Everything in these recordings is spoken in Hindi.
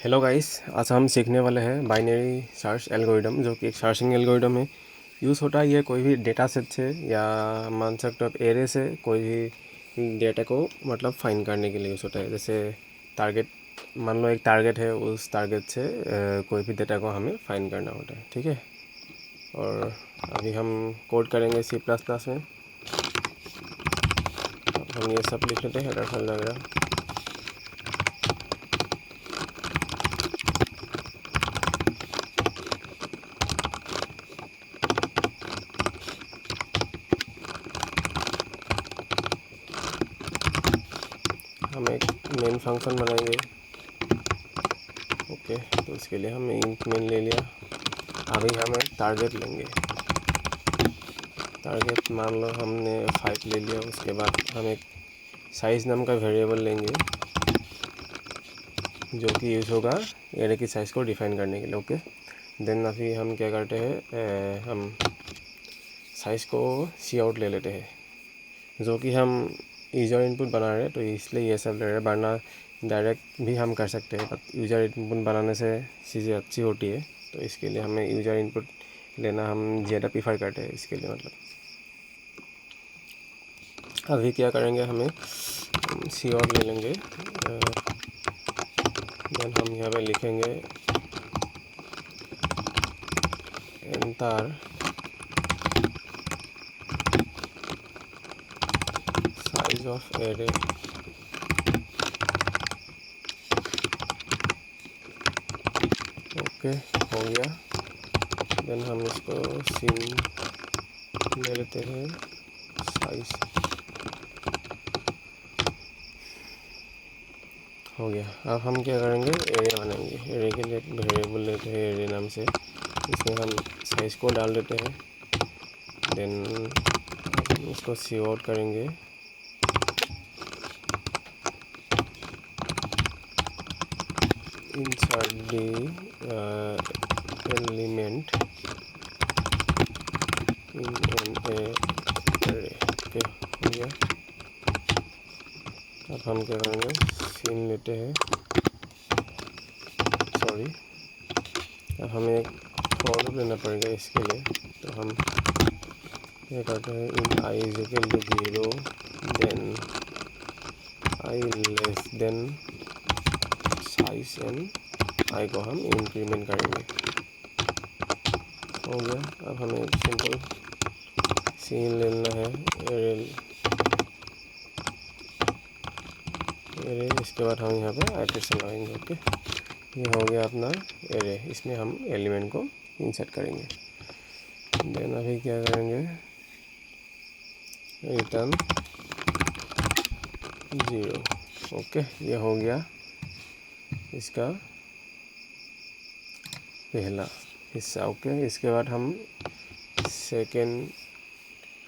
हेलो गाइस, आज हम सीखने वाले हैं बाइनरी सर्च एल्गोरिदम, जो कि एक सर्चिंग एल्गोरिदम है। यूज़ होता है ये कोई भी डेटा सेट से या मान सकते हो आप एरे से कोई भी डेटा को मतलब फाइंड करने के लिए यूज़ होता है। जैसे टारगेट, मान लो एक टारगेट है, उस टारगेट से कोई भी डेटा को हमें फाइंड करना होता है, ठीक है। और अभी हम कोड करेंगे C++ में। अब हम ये सब लिख लेते हैं, हेडर फाइल वगैरह। हम एक मेन फंक्शन बनाएंगे। ओके, तो इसके लिए हमने इंट मेन ले लिया। अभी हम एक टारगेट लेंगे। टारगेट मान लो हमने 5 ले लिया। उसके बाद हम एक साइज़ नाम का वेरिएबल लेंगे, जो कि यूज़ होगा एरे की साइज़ को डिफाइन करने के लिए। ओके, देन अभी हम क्या करते हैं, हम साइज़ को सी आउट ले लेते हैं, जो कि हम यूज़र इनपुट बना रहे हैं तो इसलिए ये सब ले रहे हैं, वरना डायरेक्ट भी हम कर सकते हैं। बट यूज़र इनपुट बनाने से चीज़ें अच्छी होती है, तो इसके लिए हमें यूज़र इनपुट लेना हम ज़्यादा प्रीफर करते हैं इसके लिए। मतलब अभी क्या करेंगे, हमें सी और ले लेंगे। देन हम यहाँ पे लिखेंगे enter size of array. Okay, हो गया। देन हम इसको सीन ले लेते हैं, साइज हो गया। अब हम क्या करेंगे, एरे बनाएंगे। एरे के लिए एक वेरिएबल लेते हैं एरे नाम से, इसमें हम साइज़ को डाल देते हैं। देन इसको सी आउट करेंगे। Insert the element in an array. Okay, हो गया। अब हम क्या करेंगे, सीन लेते हैं, सॉरी, अब हमें एक फॉर लूप लेना पड़ेगा इसके लिए। तो हम क्या करते हैं, int i is equal to 0, then i less than size and i को हम इंक्रीमेंट करेंगे। हो गया। अब हमें एक सिंपल सीन लेना है, एरे। इसके बाद हम यहाँ पे आइटरेशन लगाएंगे। ओके, ये हो गया अपना एरे। इसमें हम एलिमेंट को इंसर्ट करेंगे। देन अभी क्या करेंगे, रिटर्न 0। ओके, ये हो गया इसका पहला हिस्सा। ओके, इसके बाद हम सेकेंड,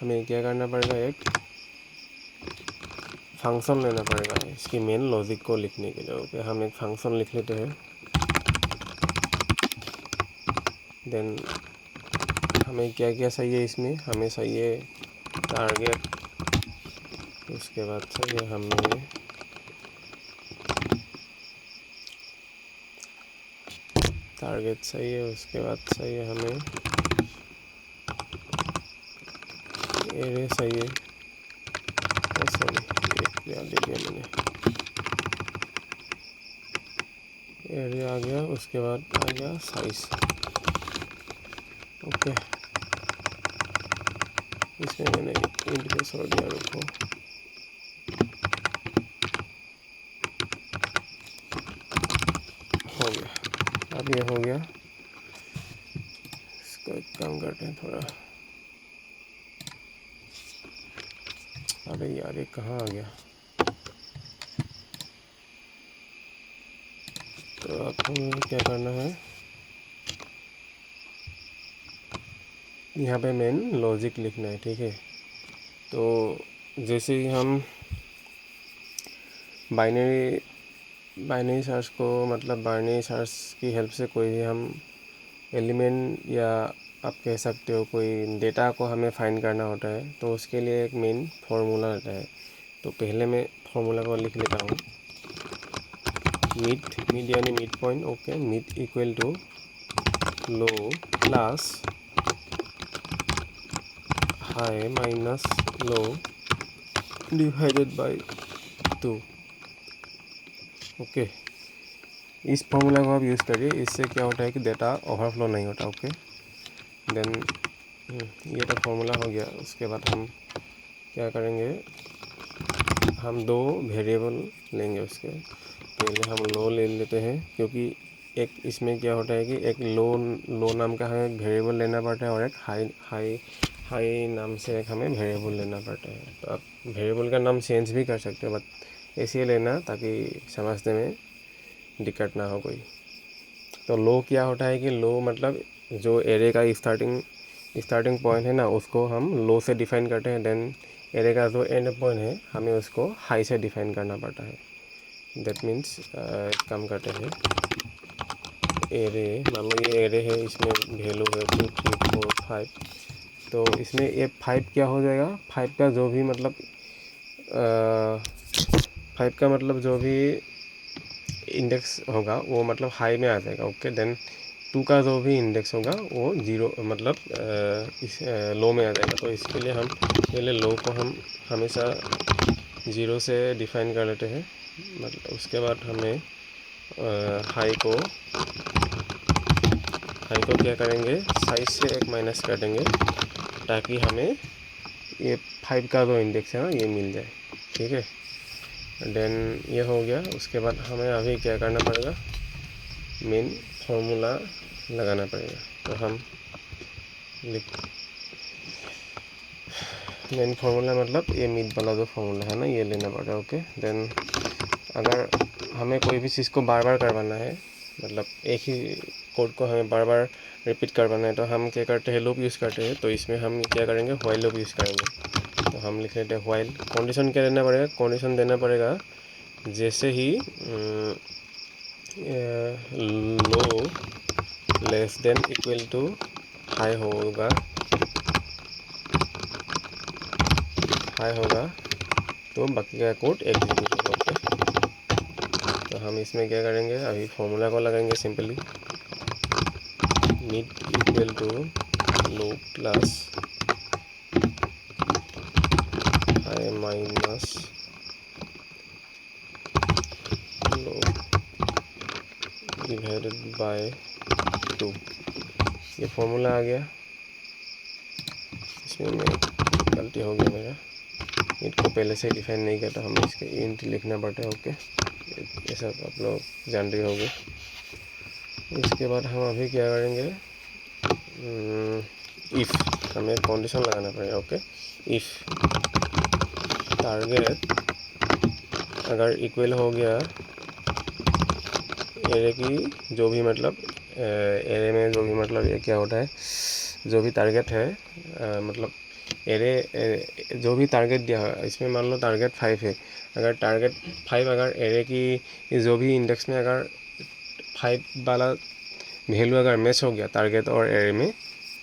हमें क्या करना पड़ेगा, एक फंक्शन लेना पड़ेगा इसकी मेन लॉजिक को लिखने के लिए। ओके, हम एक फंक्शन लिख लेते हैं। देन हमें क्या क्या चाहिए, इसमें हमें चाहिए टारगेट, उसके बाद चाहिए हमें टारगेट चाहिए, उसके बाद चाहिए हमें एरे चाहिए। सॉरी, क्या दे दिया मैंने, एरे आ गया। उसके बाद आ गया साइज। ओके, इसमें मैंने इंट पे छोड़ दिया, रुको। हो गया, अब ये हो गया। इसको एक काम करते हैं थोड़ा, अरे यार ये कहाँ आ गया। तो अब हमें क्या करना है, यहाँ पे मेन लॉजिक लिखना है, ठीक है। तो जैसे ही हम बाइनरी सर्च को, मतलब बाइनरी सर्च की हेल्प से कोई भी हम एलिमेंट या आप कह सकते हो कोई डेटा को हमें फाइंड करना होता है, तो उसके लिए एक मेन फार्मूला रहता है। तो पहले मैं फार्मूला को लिख लेता हूँ। मिड यानी mid point, okay, mid equal to low plus high minus low divided by 2। Okay, इस फॉर्मूला को आप यूज़ करिए, इससे क्या होता है कि डेटा ओवरफ्लो नहीं होता। ओके, देन ये तो फॉर्मूला हो गया। उसके बाद हम क्या करेंगे, हम दो वेरिएबल लेंगे। उसके पहले हम लो ले लेते हैं, क्योंकि एक इसमें क्या होता है कि एक लो नाम का हमें एक वेरिएबल लेना पड़ता है और एक हाई नाम से एक हमें वेरिएबल लेना पड़ता है। तो आप वेरिएबल का नाम चेंज भी कर सकते हो, बट ऐसे ही लेना ताकि समझने में दिक्कत ना हो कोई। तो लो क्या होता है कि लो मतलब जो एरे का स्टार्टिंग पॉइंट है ना, उसको हम लो से डिफाइन करते हैं। देन एरे का जो एंड पॉइंट है, हमें उसको हाई से डिफाइन करना पड़ता है। दैट मीन्स काम करते हैं, एरे मान लो ये एरे है, इसमें वैल्यू है 2 3 4 5। तो इसमें ये 5 क्या हो जाएगा, 5 का जो भी मतलब 5 का मतलब जो भी इंडेक्स होगा वो मतलब हाई में आ जाएगा। ओके, देन 2 का जो भी इंडेक्स होगा वो 0 मतलब इस लो में आ जाएगा। तो इसके लिए हम पहले लो को हम हमेशा 0 से डिफाइन कर लेते हैं। मतलब उसके बाद हमें हाई को क्या करेंगे, साइज से एक माइनस कर देंगे ताकि हमें ये 5 का जो इंडेक्स है ना ये मिल जाए। ठीक है, देन ये हो गया। उसके बाद हमें अभी क्या करना पड़ेगा, मेन फॉर्मूला लगाना पड़ेगा। तो हम मेन फार्मूला मतलब ये मिड वाला जो फार्मूला है ना, ये लेना पड़ेगा। ओके, देन अगर हमें कोई भी चीज़ को बार बार करवाना है, मतलब एक ही कोड को हमें बार बार रिपीट करवाना है, तो हम क्या करते हैं, लूप यूज़ करते हैं। तो इसमें हम क्या करेंगे, व्हाइल लूप यूज़ करेंगे। तो हम लिख लेते हैं व्हाइल। कंडीशन क्या देना पड़ेगा, कंडीशन देना पड़ेगा जैसे ही low less than equal to high होगा तो बाकी का कोड एग्जीक्यूट होगा। ओके, तो हम इसमें क्या करेंगे, अभी फॉर्मूला को लगाएंगे simply, mid equal to low plus high minus low divided by 2। ये फॉर्मूला आ गया। इसमें गलती हो गया मेरा, इंट को पहले से डिफाइन नहीं किया, तो हमें इसके इंट लिखना पड़ता है। ओके, ये सब आप लोग जान रहे होंगे। इसके बाद हम अभी क्या करेंगे, इफ़ हमें कंडीशन लगाना पड़ेगा। ओके, इफ़ टारगेट अगर इक्वल हो गया एरे की जो भी मतलब एरे में जो भी मतलब ये क्या होता है, जो भी टारगेट है मतलब एरे जो भी टारगेट दिया है, इसमें मान लो टारगेट 5 है। अगर टारगेट 5 अगर एरे की जो भी इंडेक्स में अगर 5 वाला वैल्यू अगर मैच हो गया टारगेट और एरे में,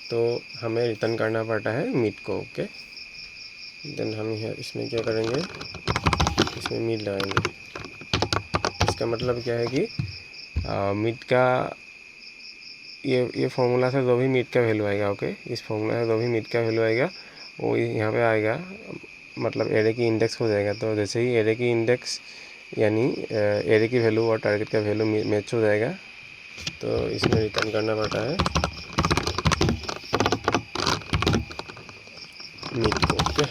तो हमें रिटर्न करना पड़ता है मिड को। ओके, देन हम इसमें क्या करेंगे, इसमें मिड लगाएंगे। इसका मतलब क्या है कि मिड का ये फॉर्मूला से जो भी मिड का वैल्यू आएगा, ओके, इस फॉर्मूला से जो भी मिड का वैल्यू आएगा वो यहाँ पे आएगा, मतलब एरे की इंडेक्स हो जाएगा। तो जैसे ही एरे की इंडेक्स यानी एरे की वैल्यू और टारगेट का वैल्यू मैच हो जाएगा, तो इसमें रिटर्न करना पड़ता है मिड को। ओके,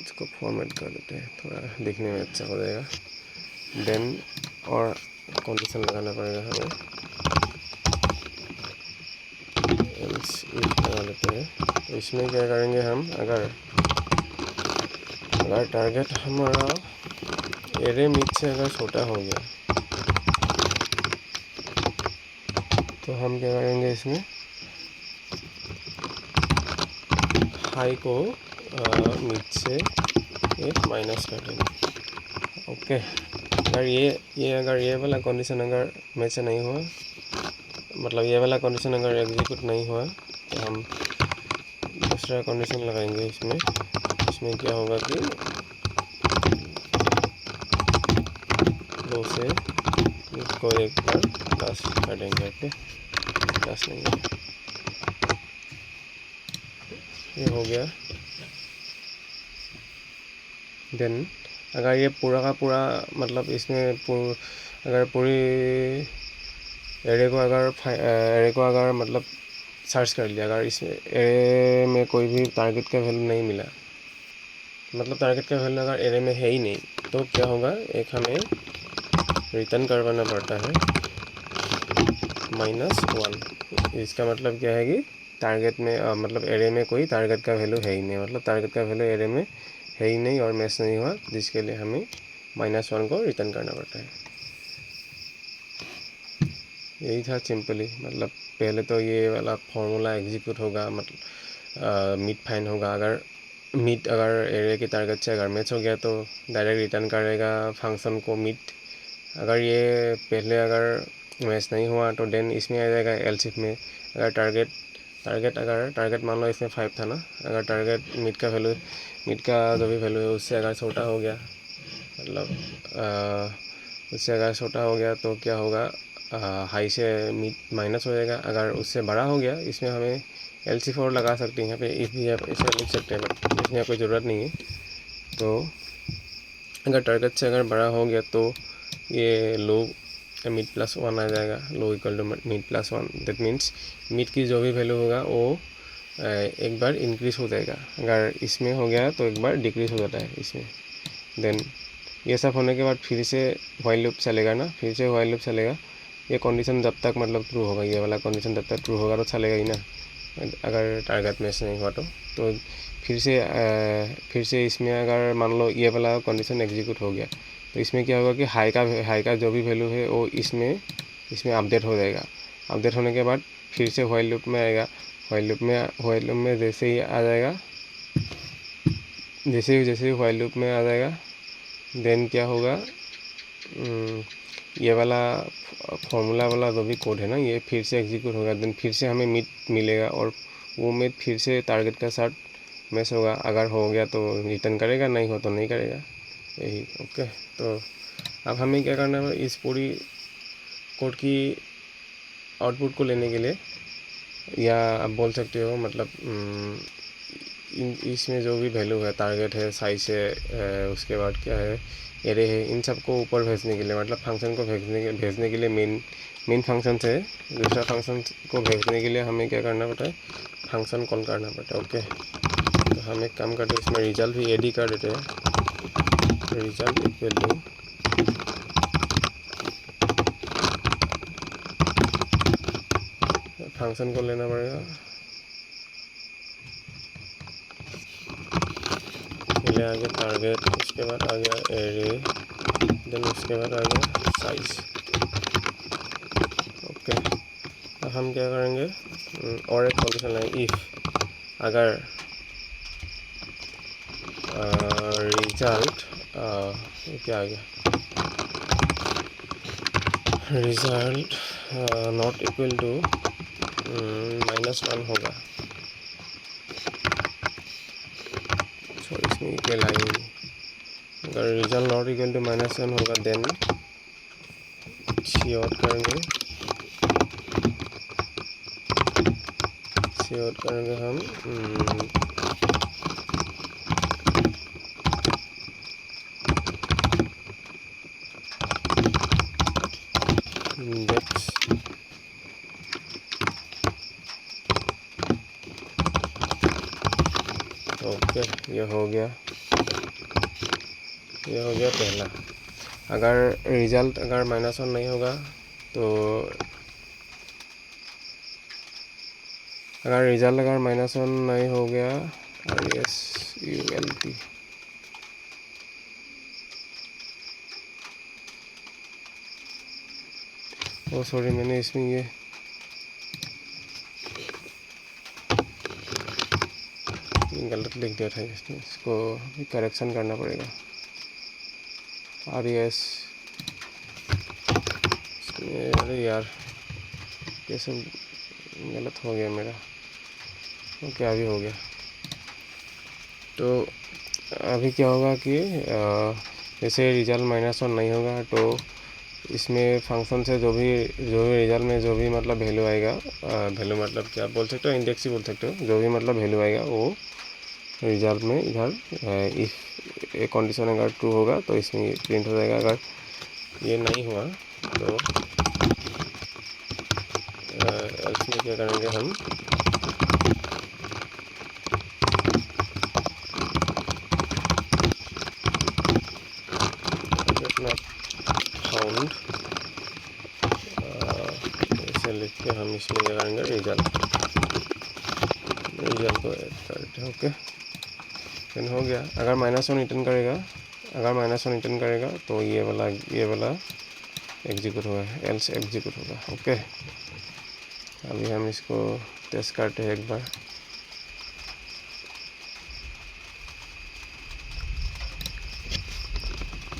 इसको फॉर्मेट कर देते हैं, थोड़ा दिखने में अच्छा हो जाएगा। देन और कंडीशन लगाना पड़ेगा हमें, एल्स इफ लगा लेते हैं। तो इसमें क्या करेंगे हम, अगर टारगेट हमारा एरे मिड से अगर छोटा हो गया, तो हम क्या करेंगे, इसमें हाई को मिड से एक माइनस कर देंगे। ओके, अगर ये वाला कंडीशन अगर मैच नहीं हुआ, मतलब ये वाला कंडीशन अगर एग्जीक्यूट नहीं हुआ, तो हम दूसरा कंडीशन लगाएंगे। इसमें क्या होगा कि लो से इसको एक बार प्लस कर देंगे। ओके, प्लस नहीं है, ये हो गया। देन अगर ये पूरा का पूरा मतलब इसमें अगर पूरी एरे को अगर मतलब सर्च कर लिया, अगर इसमें एरे में कोई भी टारगेट का वैल्यू नहीं मिला, मतलब टारगेट का वैल्यू अगर एरे में है ही नहीं, तो क्या होगा, एक हमें रिटर्न करवाना पड़ता है -1। इसका मतलब क्या है कि टारगेट में मतलब एरे में कोई टारगेट का वैल्यू है ही नहीं, मतलब टारगेट का वैल्यू एरे में है ही नहीं और मैच नहीं हुआ, जिसके लिए हमें -1 को रिटर्न करना पड़ता है। यही था सिंपली, मतलब पहले तो ये वाला फॉर्मूला एग्जीक्यूट होगा, मतलब मिड फाइन होगा। अगर मिड अगर एरे के टारगेट से अगर मैच हो गया तो डायरेक्ट रिटर्न करेगा फंक्शन को मिड। अगर ये पहले अगर मैच नहीं हुआ तो देन इसमें आ जाएगा एल्स में। अगर टारगेट मान लो इसमें 5 था ना, अगर टारगेट मिड का जो भी वैल्यू है उससे अगर छोटा हो गया, मतलब उससे अगर छोटा हो गया तो क्या होगा, हाई से मिड माइनस हो जाएगा। अगर उससे बड़ा हो गया, इसमें हमें LC4 लगा सकते हैं, यहाँ पे इफ भी आप ऐसे लिख सकते हैं, बट इसमें कोई ज़रूरत नहीं है। तो अगर टारगेट से अगर बड़ा हो गया तो ये लो मिड +1 आ जाएगा, low equal to mid +1। That means mid की जो भी वैल्यू होगा वो एक बार इंक्रीज़ हो जाएगा। अगर इसमें हो गया तो एक बार डिक्रीज़ हो जाता है इसमें। देन ये सब होने के बाद फिर से व्हाइल लूप चलेगा ना, फिर से व्हाइल लूप चलेगा। ये कंडीशन जब तक मतलब ट्रू होगा, ये वाला कंडीशन जब तक ट्रू होगा तो चलेगा ही ना, अगर टारगेट मैच नहीं हुआ तो फिर से इसमें अगर मान लो ये वाला कंडीशन एग्जीक्यूट हो गया, तो इसमें क्या होगा कि हाई का जो भी वैल्यू है वो इसमें अपडेट हो जाएगा। अपडेट होने के बाद फिर से व्हाइल लूप में आएगा। व्हाइल लूप में जैसे ही आ जाएगा, जैसे ही व्हाइल लूप में आ जाएगा, देन क्या होगा, ये वाला फॉर्मूला वाला जो भी कोड है ना, ये फिर से एग्जीक्यूट होगा। देन फिर से हमें मिड मिलेगा और वो मिड फिर से टारगेट का साथ मैच होगा। अगर हो गया तो रिटर्न करेगा, नहीं हो तो नहीं करेगा, यही। ओके, तो अब हमें क्या करना है, इस पूरी कोड की आउटपुट को लेने के लिए, या आप बोल सकते हो मतलब इसमें जो भी वैल्यू है, टारगेट है, साइज है, उसके बाद क्या है, एरे है, इन सब को ऊपर भेजने के लिए, मतलब फंक्शन को भेजने के लिए मेन फंक्शन से दूसरा फंक्शन को भेजने के लिए हमें क्या करना पड़ता है, फंक्शन कॉल करना पड़ता है। ओके, तो हम एक काम करते हैं, इसमें रिजल्ट भी एड ही कर देते हैं। रिजल्ट इक्वल टू फंक्शन को लेना पड़ेगा, पहले आ गया टारगेट, उसके बाद आ गया एरे, देन उसके बाद आ गया साइज। ओके, अब हम क्या करेंगे, और एक कंडीशन है, इफ अगर रिजल्ट क्या आ गया, रिजल्ट नॉट इक्वल टू -1 होगा, सॉरी इसमें इक्वल आएंगे। अगर रिजल्ट नॉट इक्वल टू -1 होगा, देन सी आउट करेंगे हम इंडेक्स। ओके, ये हो गया पहला। अगर रिजल्ट अगर -1 नहीं होगा, तो अगर रिजल्ट अगर -1 नहीं हो गया, RESULT, ओ सॉरी मैंने इसमें ये गलत लिख दिया था, इसको करेक्शन करना पड़ेगा। RES, अरे यार कैसे गलत हो गया मेरा। ओके, अभी हो गया। तो अभी क्या होगा कि जैसे रिजल्ट -1 नहीं होगा तो इसमें फंक्शन से जो भी रिजल्ट में जो भी मतलब वैल्यू आएगा, वैल्यू मतलब क्या बोल सकते हो, इंडेक्स ही बोल सकते हो, जो भी मतलब वैल्यू आएगा वो रिजल्ट में इधर इफ़ एक कंडीशन अगर ट्रू होगा तो इसमें प्रिंट हो जाएगा, अगर ये नहीं हुआ तो एल्स में क्या करेंगे हम, फाउंड ऐसे लिख के हम इसमें क्या करेंगे, रिजल्ट को ऐड करते हैं। ओके, फिर हो गया। अगर -1 रिटर्न करेगा, तो ये वाला एग्जीक्यूट होगा, एल्स एग्जीक्यूट होगा। ओके, अभी हम इसको टेस्ट करते हैं एक बार।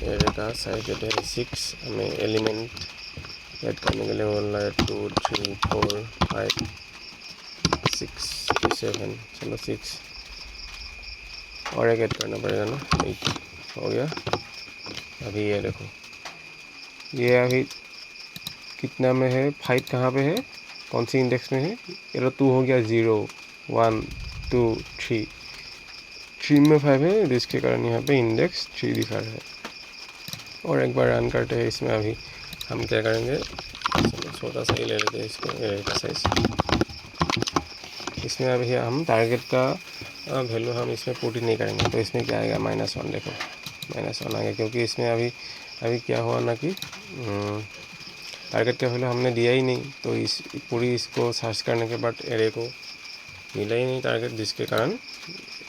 एरे का साइज देते हैं 6, हमें एलिमेंट ऐड करने के लिए बोल रहा है 2 3 4 5 6 7, चलो 6 और एक ऐड करना पड़ेगा ना, 8 हो गया। अभी ये देखो, ये अभी कितना में है, 5 कहाँ पे है, कौन सी इंडेक्स में है, ये तो 2 हो गया, 0 1 2 3 में 5 है, जिसके कारण यहाँ पे इंडेक्स 3 दिखा रहा है। और एक बार रन करते हैं इसमें। अभी हम क्या करेंगे, छोटा सा ही ले लेते हैं इसको, एरे का साइज। इसमें अभी हम टारगेट का वैल्यू हम इसमें पुट ही नहीं करेंगे, तो इसमें क्या आएगा, -1। देखो -1 आ गया, क्योंकि इसमें अभी क्या हुआ ना कि टारगेट का वैल्यू हमने दिया ही नहीं, तो इस पूरी इसको सर्च करने के बाद एरे को मिला ही नहीं टारगेट, जिसके कारण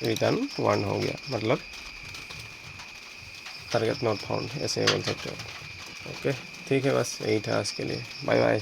रिटर्न 1 हो गया, मतलब टारगेट नॉट फाउंड, ऐसे बोल सकते हो। ओके, ठीक है, बस यही था आज के लिए। Bye bye.